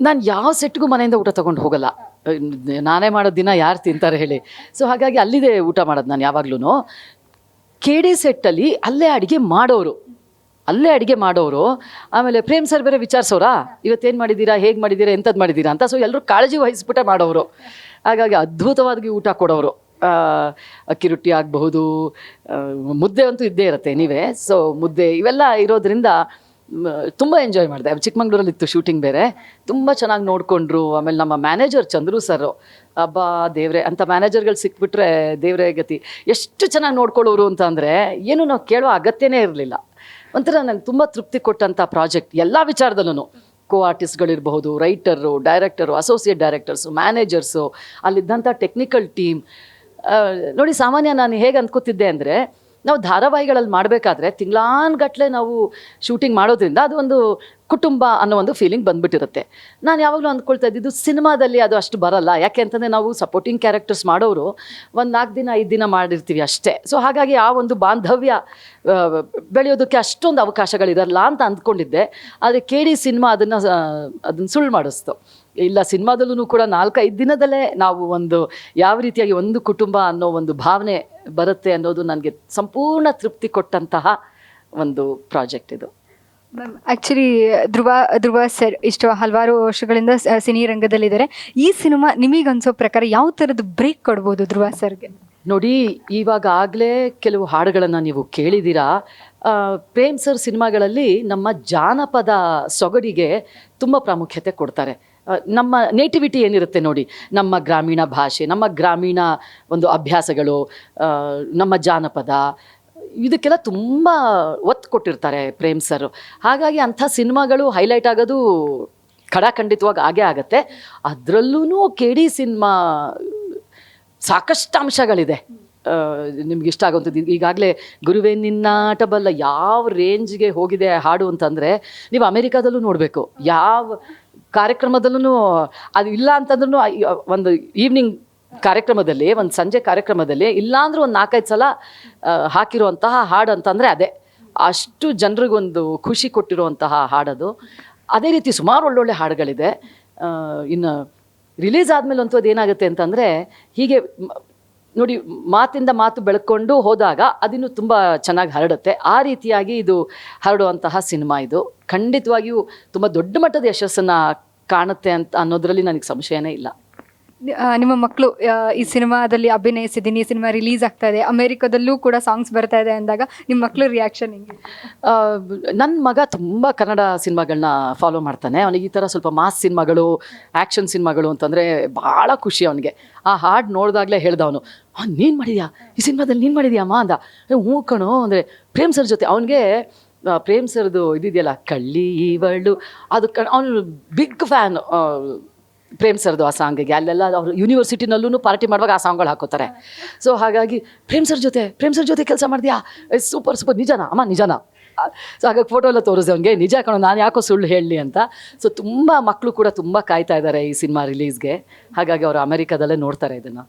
ನಾನು ಯಾವ ಸೆಟ್ಗೂ ಮನೆಯಿಂದ ಊಟ ತೊಗೊಂಡು ಹೋಗಲ್ಲ. ನಾನೇ ಮಾಡೋ ದಿನ ಯಾರು ತಿಂತಾರೆ ಹೇಳಿ. ಸೊ ಹಾಗಾಗಿ ಅಲ್ಲಿದೆ ಊಟ ಮಾಡೋದು ನಾನು ಯಾವಾಗ್ಲೂ. KD ಸೆಟ್ಟಲ್ಲಿ ಅಲ್ಲೇ ಅಡುಗೆ ಮಾಡೋರು. ಆಮೇಲೆ ಪ್ರೇಮ್ ಸರ್ ಬೇರೆ ವಿಚಾರಿಸೋರಾ, ಇವತ್ತೇನು ಮಾಡಿದ್ದೀರಾ, ಹೇಗೆ ಮಾಡಿದ್ದೀರಾ, ಎಂಥದ್ದು ಮಾಡಿದ್ದೀರಾ ಅಂತ. ಸೊ ಎಲ್ಲರೂ ಕಾಳಜಿ ವಹಿಸ್ಬಿಟ್ಟೆ ಮಾಡೋರು. ಹಾಗಾಗಿ ಅದ್ಭುತವಾಗಿ ಊಟ ಕೊಡೋರು. ಅಕ್ಕಿ ರೊಟ್ಟಿ ಆಗಬಹುದು, ಮುದ್ದೆ ಅಂತೂ ಇದ್ದೇ ಇರುತ್ತೆ ನೀವೇ. ಸೊ ಮುದ್ದೆ ಇವೆಲ್ಲ ಇರೋದ್ರಿಂದ ತುಂಬ ಎಂಜಾಯ್ ಮಾಡಿದೆ. ಚಿಕ್ಕಮಂಗ್ಳೂರಲ್ಲಿ ಇತ್ತು ಶೂಟಿಂಗ್ ಬೇರೆ, ತುಂಬ ಚೆನ್ನಾಗಿ ನೋಡಿಕೊಂಡ್ರು. ಆಮೇಲೆ ನಮ್ಮ ಮ್ಯಾನೇಜರ್ ಚಂದ್ರು ಸರ್, ಅಬ್ಬಾ ದೇವ್ರೆ, ಅಂಥ ಮ್ಯಾನೇಜರ್ಗಳು ಸಿಕ್ಬಿಟ್ರೆ ದೇವ್ರೇ ಗತಿ. ಎಷ್ಟು ಚೆನ್ನಾಗಿ ನೋಡ್ಕೊಳ್ಳೋರು ಅಂತ ಅಂದರೆ ಏನು ನಾವು ಕೇಳೋ ಅಗತ್ಯನೇ ಇರಲಿಲ್ಲ. ಒಂಥರ ನಂಗೆ ತುಂಬ ತೃಪ್ತಿ ಕೊಟ್ಟಂಥ ಪ್ರಾಜೆಕ್ಟ್ ಎಲ್ಲ ವಿಚಾರದಲ್ಲೂ. ಕೋ ಆರ್ಟಿಸ್ಟ್ಗಳಿರಬಹುದು, writer, director, associate directors, managers, ಅಲ್ಲಿದ್ದಂಥ ಟೆಕ್ನಿಕಲ್ ಟೀಮ್. ನೋಡಿ, ಸಾಮಾನ್ಯ ನಾನು ಹೇಗೆ ಅಂದ್ಕೋತಿದ್ದೆ ಅಂದರೆ, ನಾವು ಧಾರಾವಾಹಿಗಳಲ್ಲಿ ಮಾಡಬೇಕಾದ್ರೆ ತಿಂಗಳಾನ್ಗಟ್ಲೆ ನಾವು ಶೂಟಿಂಗ್ ಮಾಡೋದ್ರಿಂದ ಅದು ಒಂದು ಕುಟುಂಬ ಅನ್ನೋ ಒಂದು ಫೀಲಿಂಗ್ ಬಂದ್ಬಿಟ್ಟಿರುತ್ತೆ. ನಾನು ಯಾವಾಗಲೂ ಅಂದ್ಕೊಳ್ತಾ ಇದ್ದಿದ್ದು ಸಿನಿಮಾದಲ್ಲಿ ಅದು ಅಷ್ಟು ಬರಲ್ಲ. ಯಾಕೆ ಅಂತಂದರೆ ನಾವು ಸಪೋರ್ಟಿಂಗ್ ಕ್ಯಾರೆಕ್ಟರ್ಸ್ ಮಾಡೋರು ಒಂದು 4 ದಿನ 5 ದಿನ ಮಾಡಿರ್ತೀವಿ ಅಷ್ಟೇ. ಸೊ ಹಾಗಾಗಿ ಆ ಒಂದು ಬಾಂಧವ್ಯ ಬೆಳೆಯೋದಕ್ಕೆ ಅಷ್ಟೊಂದು ಅವಕಾಶಗಳಿರಲ್ಲ ಅಂತ ಅಂದ್ಕೊಂಡಿದ್ದೆ. ಆದರೆ KD ಸಿನಿಮಾ ಅದನ್ನು ಸುಳ್ಳು ಮಾಡಿಸ್ತು. ಇಲ್ಲ, ಸಿನಿಮಾದಲ್ಲೂ ಕೂಡ 4-5 ದಿನದಲ್ಲೇ ನಾವು ಒಂದು ಯಾವ ರೀತಿಯಾಗಿ ಒಂದು ಕುಟುಂಬ ಅನ್ನೋ ಒಂದು ಭಾವನೆ ಬರುತ್ತೆ ಅನ್ನೋದು ನನಗೆ ಸಂಪೂರ್ಣ ತೃಪ್ತಿ ಕೊಟ್ಟಂತಹ ಒಂದು ಪ್ರಾಜೆಕ್ಟ್ ಇದು. ಮ್ಯಾಮ್, ಆ್ಯಕ್ಚುಲಿ ಧ್ರುವ ಸರ್ ಇಷ್ಟು ಹಲವಾರು ವರ್ಷಗಳಿಂದ ಸಿನಿ ರಂಗದಲ್ಲಿದ್ದಾರೆ. ಈ ಸಿನಿಮಾ ನಿಮಗನ್ಸೋ ಪ್ರಕಾರ ಯಾವ ಥರದ್ದು ಬ್ರೇಕ್ ಕೊಡ್ಬೋದು ಧ್ರುವ ಸರ್ಗೆ? ನೋಡಿ, ಇವಾಗಲೇ ಕೆಲವು ಹಾಡುಗಳನ್ನು ನೀವು ಕೇಳಿದ್ದೀರಾ. ಪ್ರೇಮ್ ಸರ್ ಸಿನಿಮಾಗಳಲ್ಲಿ ನಮ್ಮ ಜಾನಪದ ಸೊಗಡಿಗೆ ತುಂಬ ಪ್ರಾಮುಖ್ಯತೆ ಕೊಡ್ತಾರೆ. ನಮ್ಮ ನೇಟಿವಿಟಿ ಏನಿರುತ್ತೆ ನೋಡಿ, ನಮ್ಮ ಗ್ರಾಮೀಣ ಭಾಷೆ, ನಮ್ಮ ಗ್ರಾಮೀಣ ಒಂದು ಅಭ್ಯಾಸಗಳು, ನಮ್ಮ ಜಾನಪದ, ಇದಕ್ಕೆಲ್ಲ ತುಂಬ ಒತ್ತು ಕೊಟ್ಟಿರ್ತಾರೆ ಪ್ರೇಮ್ ಸರ್. ಹಾಗಾಗಿ ಅಂಥ ಸಿನಿಮಾಗಳು ಹೈಲೈಟ್ ಆಗೋದು ಖಡಾಖಂಡಿತವಾಗಿ ಆಗೇ ಆಗುತ್ತೆ. ಅದರಲ್ಲೂ KD ಸಿನಿಮಾ ಸಾಕಷ್ಟು ಅಂಶಗಳಿದೆ ನಿಮ್ಗೆ ಇಷ್ಟ ಆಗುವಂಥದ್ದು. ಈಗಾಗಲೇ ಗುರುವೇ ನಿನ್ನಾಟ ಬಲ್ಲ ಯಾವ ರೇಂಜ್ಗೆ ಹೋಗಿದೆ ಹಾಡು ಅಂತಂದರೆ, ನೀವು ಅಮೇರಿಕಾದಲ್ಲೂ ನೋಡಬೇಕು. ಯಾವ ಕಾರ್ಯಕ್ರಮದಲ್ಲೂ ಅದು ಇಲ್ಲ ಅಂತಂದ್ರೂ, ಒಂದು ಈವ್ನಿಂಗ್ ಕಾರ್ಯಕ್ರಮದಲ್ಲಿ, ಒಂದು ಸಂಜೆ ಕಾರ್ಯಕ್ರಮದಲ್ಲಿ ಇಲ್ಲಾಂದ್ರೂ ಒಂದು 4-5 ಸಲ ಹಾಕಿರುವಂತಹ ಹಾಡು ಅಂತಂದರೆ ಅದೇ. ಅಷ್ಟು ಜನರಿಗೊಂದು ಖುಷಿ ಕೊಟ್ಟಿರುವಂತಹ ಹಾಡದು. ಅದೇ ರೀತಿ ಸುಮಾರು ಒಳ್ಳೊಳ್ಳೆ ಹಾಡುಗಳಿದೆ. ಇನ್ನು ರಿಲೀಸ್ ಆದಮೇಲೆ ಅಂತೂ ಅದೇನಾಗುತ್ತೆ ಅಂತಂದರೆ, ಹೀಗೆ ನೋಡಿ, ಮಾತಿಂದ ಮಾತು ಬೆಳ್ಕೊಂಡು ಹೋದಾಗ ಅದಿನ್ನೂ ತುಂಬ ಚೆನ್ನಾಗಿ ಹರಡುತ್ತೆ. ಆ ರೀತಿಯಾಗಿ ಇದು ಹರಡುವಂತಹ ಸಿನಿಮಾ ಇದು. ಖಂಡಿತವಾಗಿಯೂ ತುಂಬ ದೊಡ್ಡ ಮಟ್ಟದ ಯಶಸ್ಸನ್ನು ಕಾಣುತ್ತೆ ಅಂತ ಅನ್ನೋದರಲ್ಲಿ ನನಗೆ ಸಂಶಯನೇ ಇಲ್ಲ. ನಿಮ್ಮ ಮಕ್ಕಳು ಈ ಸಿನಿಮಾದಲ್ಲಿ ಅಭಿನಯಿಸಿದ್ದೀನಿ, ಈ ಸಿನಿಮಾ ರಿಲೀಸ್ ಆಗ್ತಾ ಇದೆ, ಅಮೆರಿಕದಲ್ಲೂ ಕೂಡ ಸಾಂಗ್ಸ್ ಬರ್ತಾ ಇದೆ ಅಂದಾಗ ನಿಮ್ಮ ಮಕ್ಕಳು ರಿಯಾಕ್ಷನ್ ಹೆಂಗೆ? ನನ್ನ ಮಗ ತುಂಬ ಕನ್ನಡ ಸಿನಿಮಾಗಳನ್ನ ಫಾಲೋ ಮಾಡ್ತಾನೆ. ಅವನಿಗೆ ಈ ಥರ ಸ್ವಲ್ಪ ಮಾಸ್ ಸಿನಿಮಾಗಳು, ಆ್ಯಕ್ಷನ್ ಸಿನಿಮಾಗಳು ಅಂತಂದರೆ ಭಾಳ ಖುಷಿ ಅವನಿಗೆ. ಆ ಹಾಡು ನೋಡಿದಾಗಲೇ ಹೇಳ್ದವನು, ನೀನು ಮಾಡಿದ್ಯಾ ಈ ಸಿನಿಮಾದಲ್ಲಿ, ನೀನು ಮಾಡಿದ್ಯಾಮ್ಮ ಅಂದ. ಹ್ಞೂ ಕಣೋ ಅಂದರೆ ಪ್ರೇಮ್ ಸರ್ ಜೊತೆ ಅವನಿಗೆ ಪ್ರೇಮ್ ಸರ್ದು ಇದಿದೆಯಲ್ಲ, ಕಳ್ಳಿ ಇವಳು, ಅದು ಅವನು ಬಿಗ್ ಫ್ಯಾನ್ ಪ್ರೇಮ್ ಸರ್ದು ಆ ಸಾಂಗಿಗೆ. ಅಲ್ಲೆಲ್ಲ ಅವರು ಯೂನಿವರ್ಸಿಟಿನಲ್ಲೂ ಪಾರ್ಟಿ ಮಾಡುವಾಗ ಆ ಸಾಂಗ್ಗಳು ಹಾಕೋತಾರೆ. ಸೊ ಹಾಗಾಗಿ ಪ್ರೇಮ್ ಸರ್ ಜೊತೆ ಕೆಲಸ ಮಾಡಿದ್ಯಾ, ಸೂಪರ್ ನಿಜನಾ ಅಮ್ಮ, ನಿಜನಾ? ಸೊ ಹಾಗಾಗಿ ಫೋಟೋ ಎಲ್ಲ ತೋರಿಸಿದೆ ಅವನಿಗೆ. ನಿಜ ಕಣೋ, ನಾನು ಯಾಕೋ ಸುಳ್ಳು ಹೇಳಲಿ ಅಂತ. ಸೊ ತುಂಬ ಮಕ್ಕಳು ಕೂಡ ತುಂಬ ಕಾಯ್ತಾ ಇದ್ದಾರೆ ಈ ಸಿನಿಮಾ ರಿಲೀಸ್ಗೆ. ಹಾಗಾಗಿ ಅವರು ಅಮೆರಿಕಾದಲ್ಲೇ ನೋಡ್ತಾರೆ ಇದನ್ನು.